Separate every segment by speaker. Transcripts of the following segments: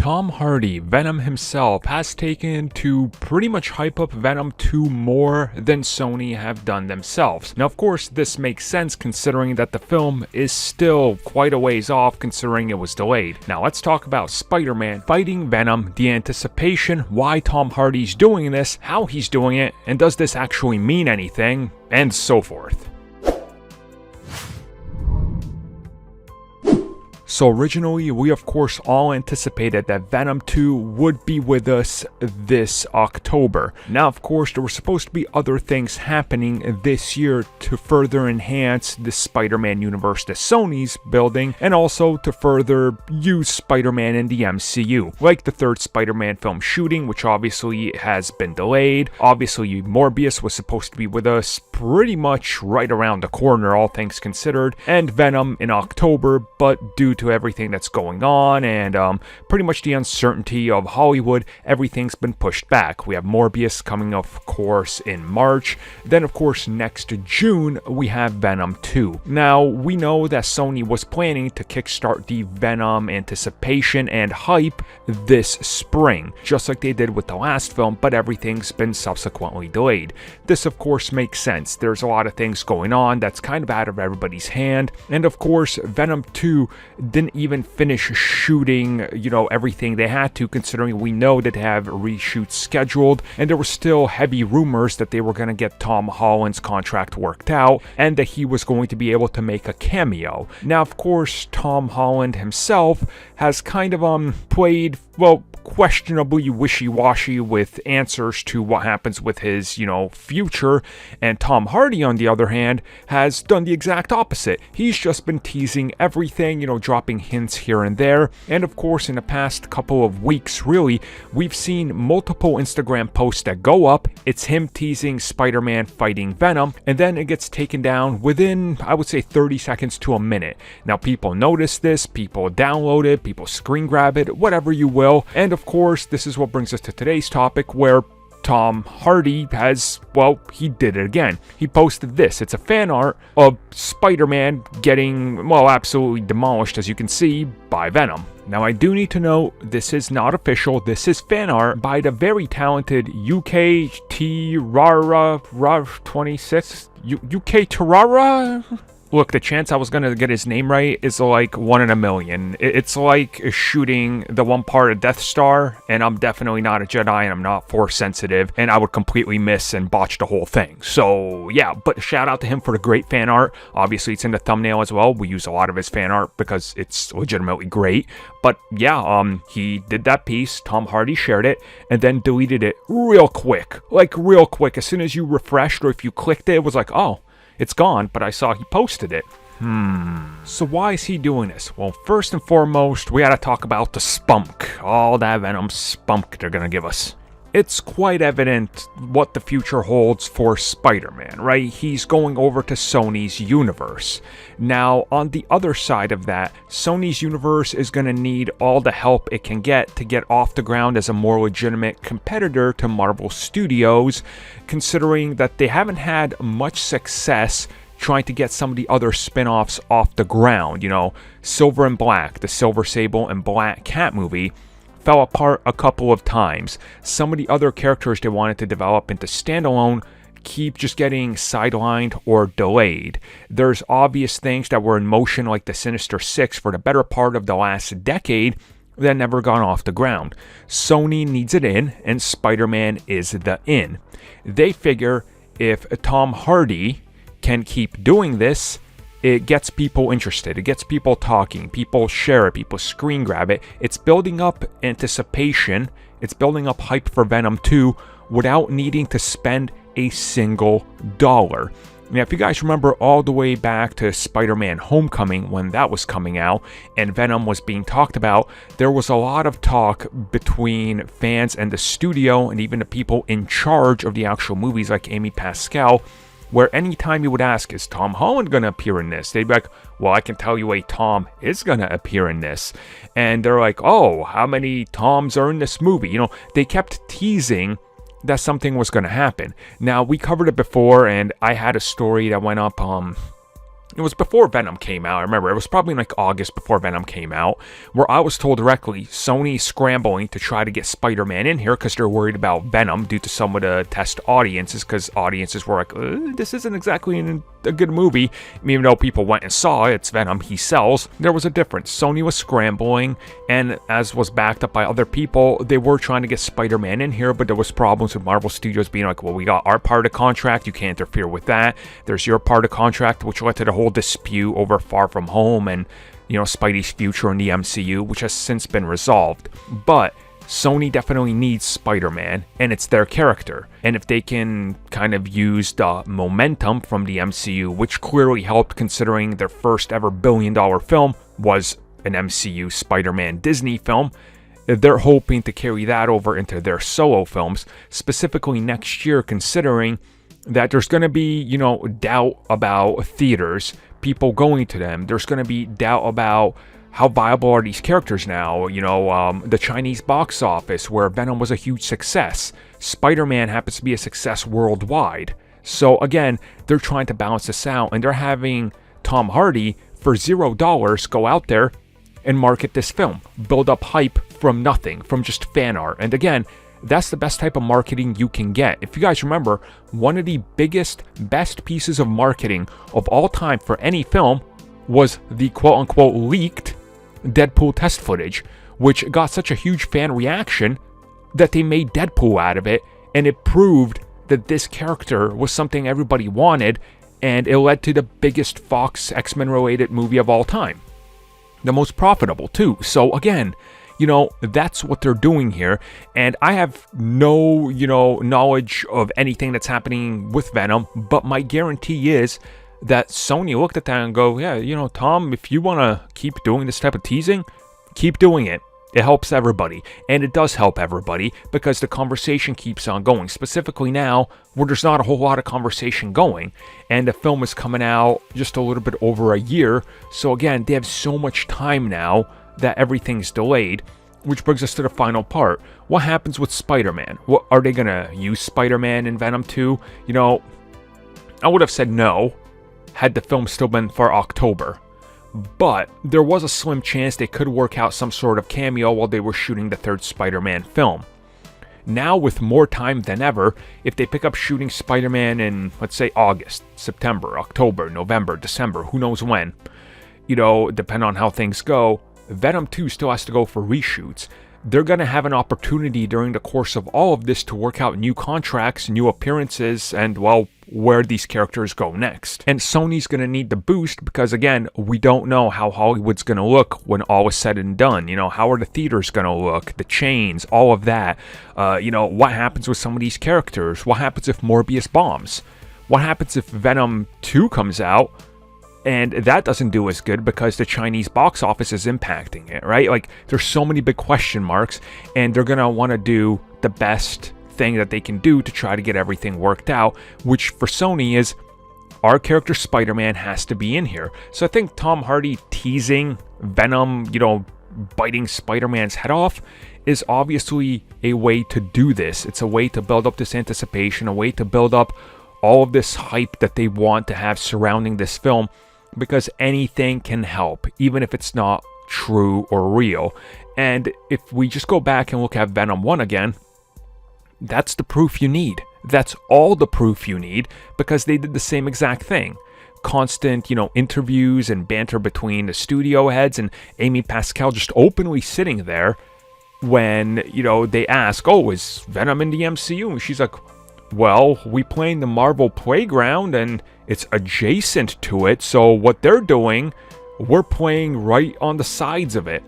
Speaker 1: Tom Hardy, Venom himself, has taken to pretty much hype up Venom 2 more than Sony have done themselves. Now, of course, this makes sense considering that the film is still quite a ways off considering it was delayed. Now, let's talk about Spider-Man fighting Venom, the anticipation, why Tom Hardy's doing this, how he's doing it, and does this actually mean anything, and so forth. So originally, we of course all anticipated that Venom 2 would be with us this October. Now, of course, there were supposed to be other things happening this year to further enhance the Spider-Man universe that Sony's building, and also to further use Spider-Man in the MCU. Like the third Spider-Man film shooting, which obviously has been delayed. Obviously, Morbius was supposed to be with us pretty much right around the corner, all things considered, and Venom in October, but due to everything that's going on and pretty much the uncertainty of Hollywood, everything's been pushed back. We have Morbius coming, of course, in March. Then, of course, next June, we have Venom 2. Now, we know that Sony was planning to kickstart the Venom anticipation and hype this spring, just like they did with the last film, but everything's been subsequently delayed. This, of course, makes sense. There's a lot of things going on that's kind of out of everybody's hand. And, of course, Venom 2 didn't even finish shooting, everything they had to, considering we know that they have reshoots scheduled, and there were still heavy rumors that they were going to get Tom Holland's contract worked out, and that he was going to be able to make a cameo. Now, of course, Tom Holland himself has kind of played, questionably wishy-washy with answers to what happens with his, future, and Tom Hardy, on the other hand, has done the exact opposite. He's just been teasing everything, dropping hints here and there, and of course, in the past couple of weeks, really, we've seen multiple Instagram posts that go up. It's him teasing Spider-Man fighting Venom, and then it gets taken down within, I would say, 30 seconds to a minute. Now, people notice this, people download it, people screen grab it, whatever you will, and of course, this is what brings us to today's topic, where Tom Hardy has, he did it again. He posted this. It's a fan art of Spider-Man getting, absolutely demolished, as you can see, by Venom. Now, I do need to note, this is not official. This is fan art by the very talented UK Tirara 26. UK Tirara? Look, the chance I was going to get his name right is like 1 in a million. It's like shooting the one part of Death Star, and I'm definitely not a Jedi, and I'm not Force sensitive, and I would completely miss and botch the whole thing. So, yeah, but shout out to him for the great fan art. Obviously, it's in the thumbnail as well. We use a lot of his fan art because it's legitimately great. But, yeah, he did that piece. Tom Hardy shared it, and then deleted it real quick. Like, real quick. As soon as you refreshed or if you clicked it, it was like, oh, it's gone, but I saw he posted it. So why is he doing this? Well, first and foremost, we gotta talk about the spunk. All that Venom spunk they're gonna give us. It's quite evident what the future holds for Spider-Man, right? He's going over to Sony's Universe. Now, on the other side of that, Sony's Universe is going to need all the help it can get to get off the ground as a more legitimate competitor to Marvel Studios, considering that they haven't had much success trying to get some of the other spin-offs off the ground. Silver and Black, the Silver Sable and Black Cat movie, fell apart a couple of times. Some of the other characters they wanted to develop into standalone keep just getting sidelined or delayed. There's obvious things that were in motion, like the Sinister Six, for the better part of the last decade that never gone off the ground. Sony needs it in, and Spider-Man is the in. They figure if Tom Hardy can keep doing this, it gets people interested, it gets people talking, people share it, people screen grab it. It's building up anticipation, it's building up hype for Venom 2 without needing to spend a single dollar. Now, if you guys remember all the way back to Spider-Man Homecoming, when that was coming out and Venom was being talked about, there was a lot of talk between fans and the studio and even the people in charge of the actual movies, like Amy Pascal, where anytime you would ask, is Tom Holland going to appear in this? They'd be like, well, I can tell you a Tom is going to appear in this. And they're like, oh, how many Toms are in this movie? They kept teasing that something was going to happen. Now, we covered it before, and I had a story that went up It was before Venom came out. I remember it was probably like August before Venom came out, where I was told directly Sony scrambling to try to get Spider-Man in here because they're worried about Venom due to some of the test audiences, because audiences were like, this isn't exactly a good movie. Even though people went and saw it, it's Venom, he sells. There was a difference. Sony was scrambling, and as was backed up by other people, they were trying to get Spider-Man in here, but there was problems with Marvel Studios being like, well, we got our part of the contract, you can't interfere with that. There's your part of the contract, which led to the whole dispute over Far From Home and, Spidey's future in the MCU, which has since been resolved. But Sony definitely needs Spider-Man, and it's their character. And if they can kind of use the momentum from the MCU, which clearly helped considering their first ever billion-dollar film was an MCU Spider-Man Disney film, they're hoping to carry that over into their solo films, specifically next year, considering that there's going to be, doubt about theaters, people going to them. There's going to be doubt about how viable are these characters now. The Chinese box office, where Venom was a huge success. Spider-Man happens to be a success worldwide. So again, they're trying to balance this out, and they're having Tom Hardy, for $0, go out there and market this film. Build up hype from nothing, from just fan art. And again, that's the best type of marketing you can get. If you guys remember, one of the best pieces of marketing of all time for any film was the quote-unquote leaked Deadpool test footage, which got such a huge fan reaction that they made Deadpool out of it, and it proved that this character was something everybody wanted, and it led to the biggest Fox X-Men related movie of all time. The most profitable too. So again, that's what they're doing here. And I have no, knowledge of anything that's happening with Venom, but my guarantee is that Sony looked at that and go, yeah, Tom, if you want to keep doing this type of teasing, keep doing it. It helps everybody. And it does help everybody because the conversation keeps on going. Specifically now, where there's not a whole lot of conversation going. And the film is coming out just a little bit over a year. So again, they have so much time now that everything's delayed, which brings us to the final part. What happens with Spider-Man? What are they gonna use Spider-Man in Venom 2? I would have said no had the film still been for October, but there was a slim chance they could work out some sort of cameo while they were shooting the third Spider-Man film. Now, with more time than ever, if they pick up shooting Spider-Man in, let's say, August, September, October, November, December, who knows when, depending on how things go, Venom 2 still has to go for reshoots. They're going to have an opportunity during the course of all of this to work out new contracts, new appearances, and, well, where these characters go next. And Sony's going to need the boost because, again, we don't know how Hollywood's going to look when all is said and done. How are the theaters going to look, the chains, all of that. What happens with some of these characters? What happens if Morbius bombs? What happens if Venom 2 comes out and that doesn't do as good because the Chinese box office is impacting it, right? Like, there's so many big question marks, and they're going to want to do the best thing that they can do to try to get everything worked out, which for Sony is our character Spider-Man has to be in here. So I think Tom Hardy teasing Venom, biting Spider-Man's head off is obviously a way to do this. It's a way to build up this anticipation, a way to build up all of this hype that they want to have surrounding this film, because anything can help, even if it's not true or real. And if we just go back and look at Venom 1 again, that's the proof you need. That's all the proof you need, because they did the same exact thing. Constant, interviews and banter between the studio heads and Amy Pascal just openly sitting there when, they ask, oh, is Venom in the MCU? And she's like, well, we play in the Marvel playground and it's adjacent to it, so what they're doing, we're playing right on the sides of it.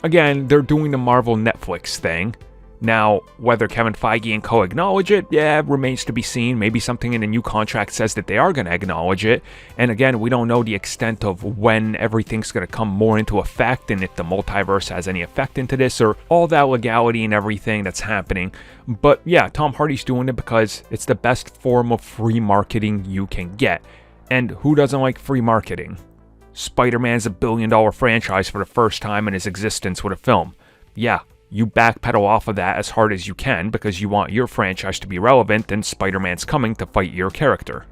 Speaker 1: Again, they're doing the Marvel Netflix thing. Now, whether Kevin Feige and co acknowledge it, remains to be seen. Maybe something in the new contract says that they are going to acknowledge it. And again, we don't know the extent of when everything's going to come more into effect and if the multiverse has any effect into this or all that legality and everything that's happening. But yeah, Tom Hardy's doing it because it's the best form of free marketing you can get. And who doesn't like free marketing? Spider-Man's $1 billion franchise for the first time in his existence with a film. Yeah. You backpedal off of that as hard as you can because you want your franchise to be relevant and Spider-Man's coming to fight your character.